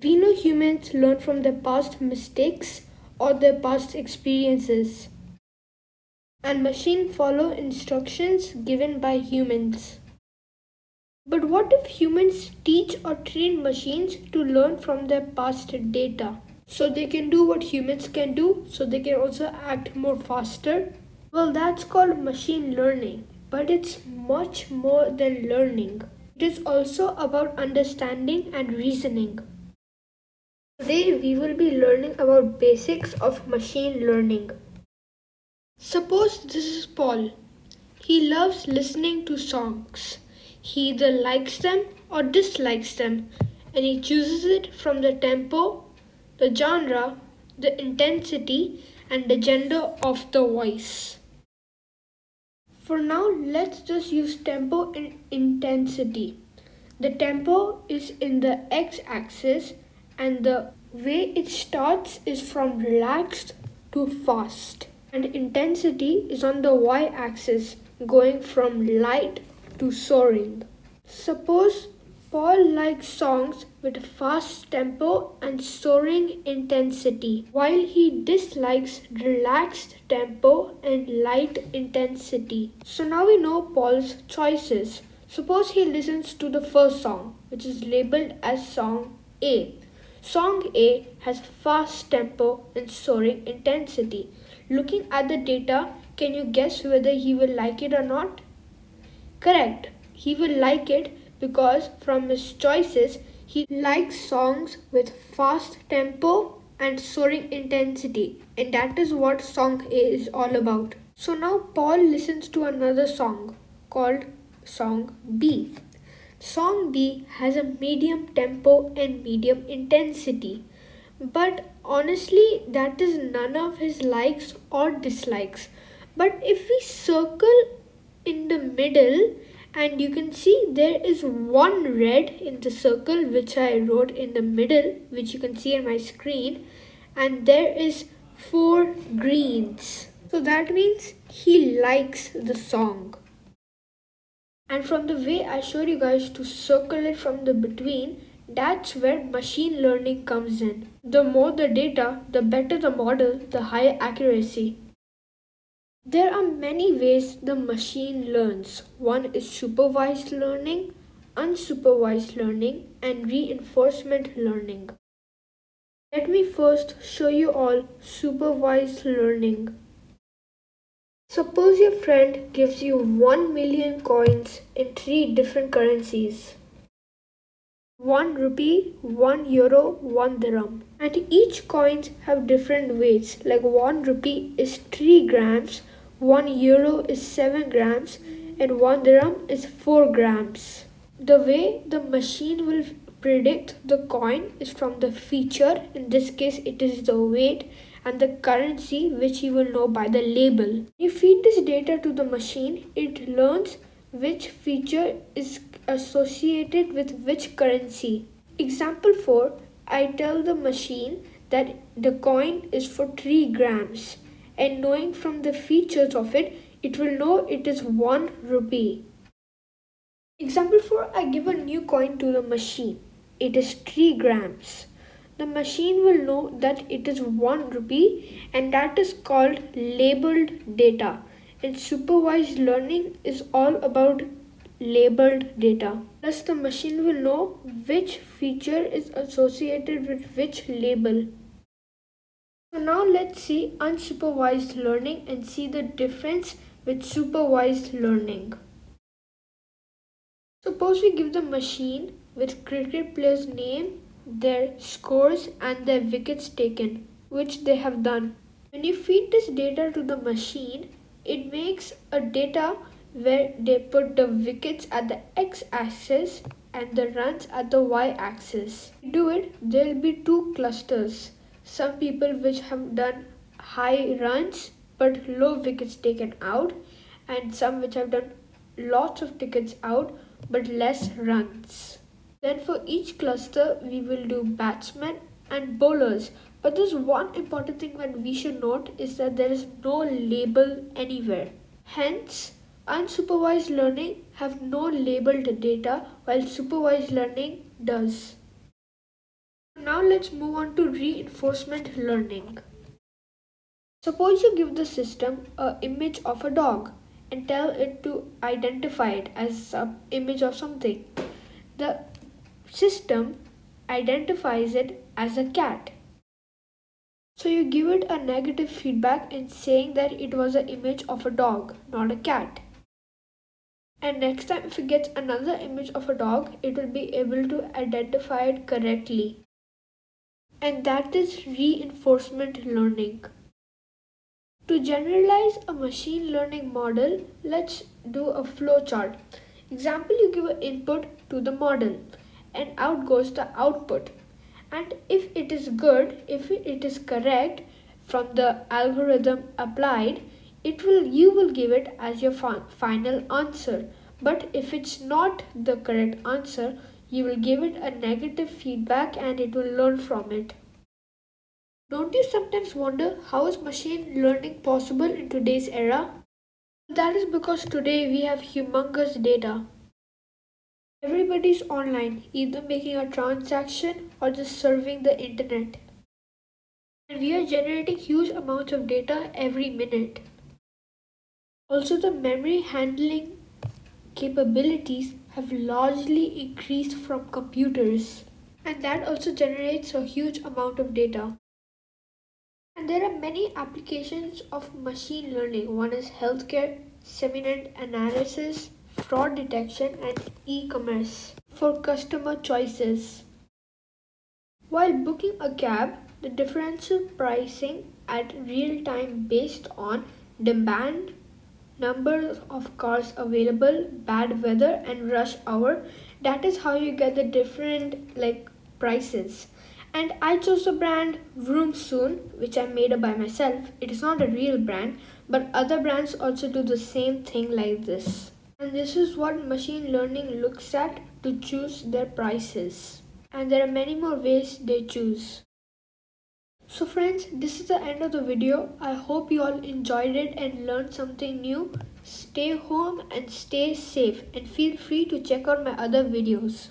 We know humans learn from their past mistakes or their past experiences, and machines follow instructions given by humans. But what if humans teach or train machines to learn from their past data? So they can do what humans can do, so they can also act more faster? Well, that's called machine learning, but it's much more than learning. It is also about understanding and reasoning. Today we will be learning about basics of machine learning. Suppose this is Paul. He loves listening to songs. He either likes them or dislikes them, and he chooses it from the tempo, the genre, the intensity, and the gender of the voice. For now, let's just use tempo and intensity. The tempo is in the x-axis, and the way it starts is from relaxed to fast. And intensity is on the y-axis, going from light to soaring. Suppose Paul likes songs with fast tempo and soaring intensity, while he dislikes relaxed tempo and light intensity. So now we know Paul's choices. Suppose he listens to the first song, which is labeled as Song A. Song A has fast tempo and soaring intensity. Looking at the data, can you guess whether he will like it or not? Correct. He will like it because from his choices, he likes songs with fast tempo and soaring intensity, and that is what Song A is all about. So now Paul listens to another song called Song B. Song B has a medium tempo and medium intensity. But honestly, that is none of his likes or dislikes. But if we circle in the middle, and you can see there is one red in the circle which I wrote in the middle, which you can see on my screen, and there is 4 greens. So that means he likes the song. And from the way I showed you guys to circle it from the between, that's where machine learning comes in. The more the data, the better the model, the higher accuracy. There are many ways the machine learns. One is supervised learning, unsupervised learning, and reinforcement learning. Let me first show you all supervised learning. Suppose your friend gives you 1 million coins in 3 different currencies. 1 rupee, 1 euro, 1 dirham. And each coins have different weights, like 1 rupee is 3 grams, 1 euro is 7 grams, and 1 dirham is 4 grams. The way the machine will predict the coin is from the feature, in this case it is the weight, and the currency, which you will know by the label. You feed this data to the machine, it learns which feature is associated with which currency. Example 4, I tell the machine that the coin is for 3 grams, and knowing from the features of it, it will know it is 1 rupee. Example 4, I give a new coin to the machine. It is 3 grams. The machine will know that it is 1 rupee, and that is called labeled data. And supervised learning is all about labeled data. Plus the machine will know which feature is associated with which label. So now let's see unsupervised learning and see the difference with supervised learning. Suppose we give the machine with cricket players' name, their scores and their wickets taken, which they have done. When you feed this data to the machine, it makes a data where they put the wickets at the x-axis and the runs at the y-axis. To do it, there will be 2 clusters. Some people which have done high runs but low wickets taken out, and some which have done lots of tickets out but less runs. Then for each cluster we will do batsmen and bowlers. But there's one important thing that we should note is that there is no label anywhere. Hence, unsupervised learning have no labeled data while supervised learning does. Now let's move on to reinforcement learning. Suppose you give the system an image of a dog and tell it to identify it as an image of something. The system identifies it as a cat. So you give it a negative feedback in saying that it was an image of a dog, not a cat. And next time if it gets another image of a dog, it will be able to identify it correctly. And that is reinforcement learning. To generalize a machine learning model, let's do a flow chart. Example, you give an input to the model and out goes the output. And if it is good, if it is correct from the algorithm applied, you will give it as your final answer. But if it's not the correct answer, you will give it a negative feedback and it will learn from it. Don't you sometimes wonder how is machine learning possible in today's era? That is because today we have humongous data. Everybody's online, either making a transaction or just surfing the internet. And we are generating huge amounts of data every minute. Also, the memory handling capabilities have largely increased from computers. And that also generates a huge amount of data. And there are many applications of machine learning. One is healthcare, sentiment analysis, fraud detection, and e-commerce for customer choices. While booking a cab, the differential pricing at real time based on demand, number of cars available, bad weather, and rush hour. That is how you get the different prices. And I chose the brand Vroom Soon, which I made up by myself. It is not a real brand, but other brands also do the same thing like this. And this is what machine learning looks at to choose their prices. And there are many more ways they choose. So friends, this is the end of the video. I hope you all enjoyed it and learned something new. Stay home and stay safe and feel free to check out my other videos.